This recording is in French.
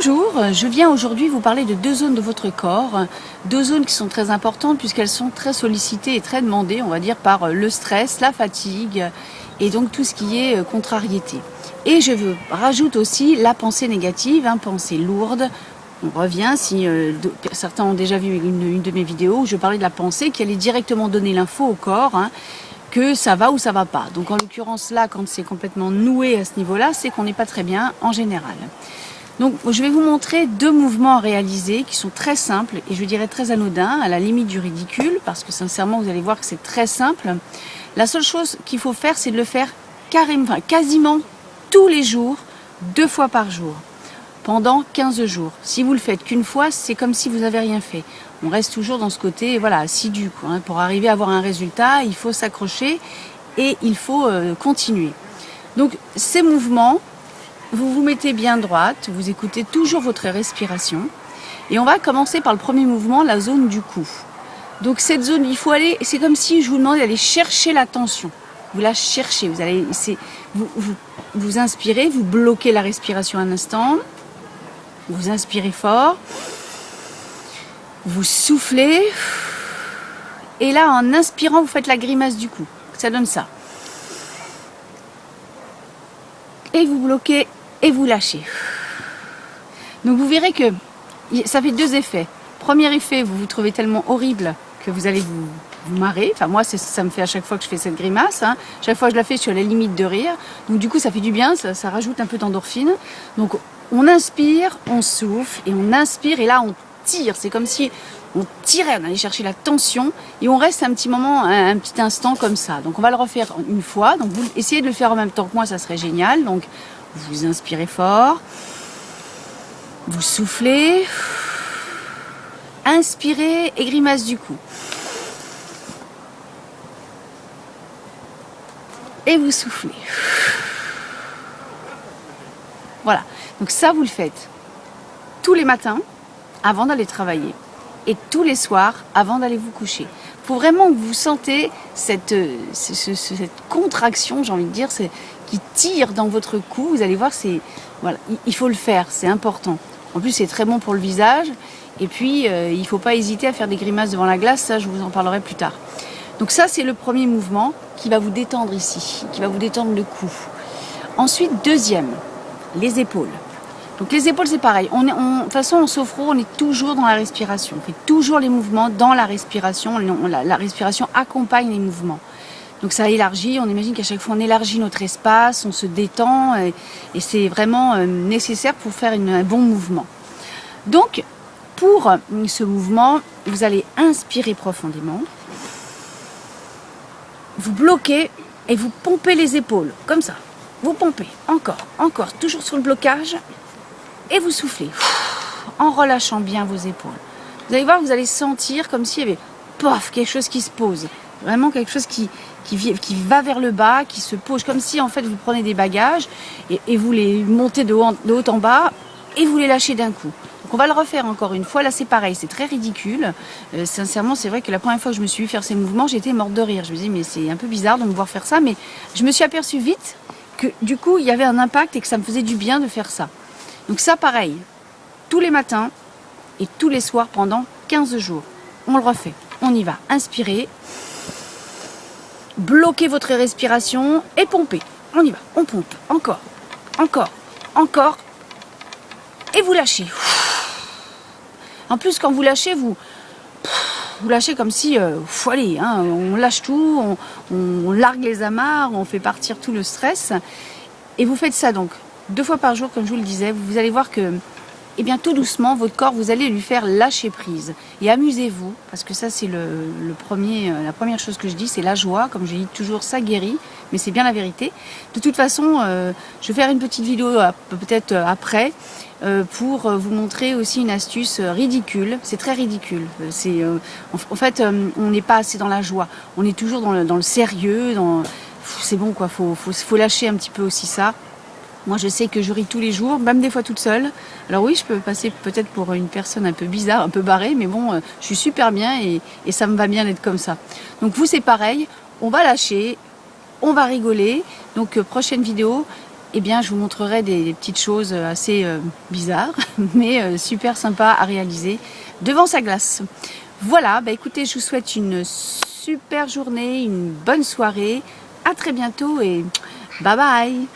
Bonjour, je viens aujourd'hui vous parler de deux zones de votre corps, deux zones qui sont très importantes puisqu'elles sont très sollicitées et très demandées, on va dire, par le stress, la fatigue et donc tout ce qui est contrariété. Et je rajoute aussi la pensée négative, pensée lourde. On revient, si certains ont déjà vu une de mes vidéos où je parlais de la pensée qui allait directement donner l'info au corps, que ça va ou ça va pas. Donc en l'occurrence là, quand c'est complètement noué à ce niveau-là, c'est qu'on n'est pas très bien en général. Donc je vais vous montrer deux mouvements à réaliser qui sont très simples et je dirais très anodins, à la limite du ridicule, parce que sincèrement vous allez voir que c'est très simple. La seule chose qu'il faut faire, c'est de le faire quasiment tous les jours, 2 fois par jour, pendant 15 jours. Si vous le faites qu'une fois, c'est comme si vous n'avez rien fait. On reste toujours dans ce côté assidu. Pour arriver à avoir un résultat, il faut s'accrocher et il faut continuer. Donc ces mouvements, vous vous mettez bien droite, vous écoutez toujours votre respiration et on va commencer par le premier mouvement, la zone du cou. Donc cette zone, il faut aller, c'est comme si je vous demandais d'aller chercher la tension. Vous la cherchez, vous inspirez, vous bloquez la respiration un instant, vous inspirez fort, vous soufflez et là en inspirant vous faites la grimace du cou, ça donne ça. Et vous bloquez et vous lâchez. Donc vous verrez que ça fait deux effets. Premier effet, vous vous trouvez tellement horrible que vous allez vous marrer. Enfin moi ça me fait à chaque fois que je fais cette grimace. Chaque fois que je la fais, je suis à la limite de rire. Donc du coup ça fait du bien, ça rajoute un peu d'endorphine. Donc on inspire, on souffle et on inspire et là on tire. C'est comme si on tirait, on allait chercher la tension et on reste un petit moment, un petit instant comme ça. Donc on va le refaire une fois. Donc vous essayez de le faire en même temps que moi, ça serait génial. Donc vous inspirez fort, vous soufflez, inspirez et grimace du cou. Et vous soufflez. Voilà. Donc ça, vous le faites tous les matins avant d'aller travailler et tous les soirs avant d'aller vous coucher. Il faut vraiment que vous sentez cette contraction, j'ai envie de dire, qui tire dans votre cou. Vous allez voir, il faut le faire, c'est important. En plus, c'est très bon pour le visage. Et puis, il ne faut pas hésiter à faire des grimaces devant la glace, ça je vous en parlerai plus tard. Donc ça, c'est le premier mouvement qui va vous détendre ici, qui va vous détendre le cou. Ensuite, deuxième, les épaules. Donc les épaules, c'est pareil. De toute façon, en sophro, on est toujours dans la respiration. On fait toujours les mouvements dans la respiration. La respiration accompagne les mouvements. Donc ça élargit. On imagine qu'à chaque fois, on élargit notre espace, on se détend. Et c'est vraiment nécessaire pour faire un bon mouvement. Donc, pour ce mouvement, vous allez inspirer profondément. Vous bloquez et vous pompez les épaules, comme ça. Vous pompez, encore, toujours sur le blocage. Et vous soufflez, en relâchant bien vos épaules. Vous allez voir, vous allez sentir comme s'il y avait, quelque chose qui se pose. Vraiment quelque chose qui va vers le bas, qui se pose, comme si en fait vous prenez des bagages et vous les montez de haut en bas et vous les lâchez d'un coup. Donc on va le refaire encore une fois. Là c'est pareil, c'est très ridicule. Sincèrement, c'est vrai que la première fois que je me suis vu faire ces mouvements, j'étais morte de rire. Je me disais mais c'est un peu bizarre de me voir faire ça, mais je me suis aperçue vite que du coup il y avait un impact et que ça me faisait du bien de faire ça. Donc ça pareil, tous les matins et tous les soirs pendant 15 jours. On le refait, on y va. Inspirez, bloquez votre respiration et pompez. On y va, on pompe, encore. Et vous lâchez. En plus quand vous lâchez, vous lâchez comme si, allez, on lâche tout, on largue les amarres, on fait partir tout le stress. Et vous faites ça donc 2 fois par jour, comme je vous le disais. Vous allez voir que, tout doucement, votre corps, vous allez lui faire lâcher prise. Et amusez-vous, parce que ça, c'est la première chose que je dis, c'est la joie. Comme je dis toujours, ça guérit, mais c'est bien la vérité. De toute façon, je vais faire une petite vidéo peut-être après pour vous montrer aussi une astuce ridicule. C'est très ridicule. En fait, on n'est pas assez dans la joie. On est toujours dans le sérieux. C'est bon, quoi. Faut lâcher un petit peu aussi ça. Moi, je sais que je ris tous les jours, même des fois toute seule. Alors oui, je peux passer peut-être pour une personne un peu bizarre, un peu barrée, mais bon, je suis super bien et ça me va bien d'être comme ça. Donc vous, c'est pareil, on va lâcher, on va rigoler. Donc prochaine vidéo, eh bien je vous montrerai des petites choses assez bizarres, mais super sympa à réaliser devant sa glace. Voilà, bah écoutez, je vous souhaite une super journée, une bonne soirée, à très bientôt et bye bye.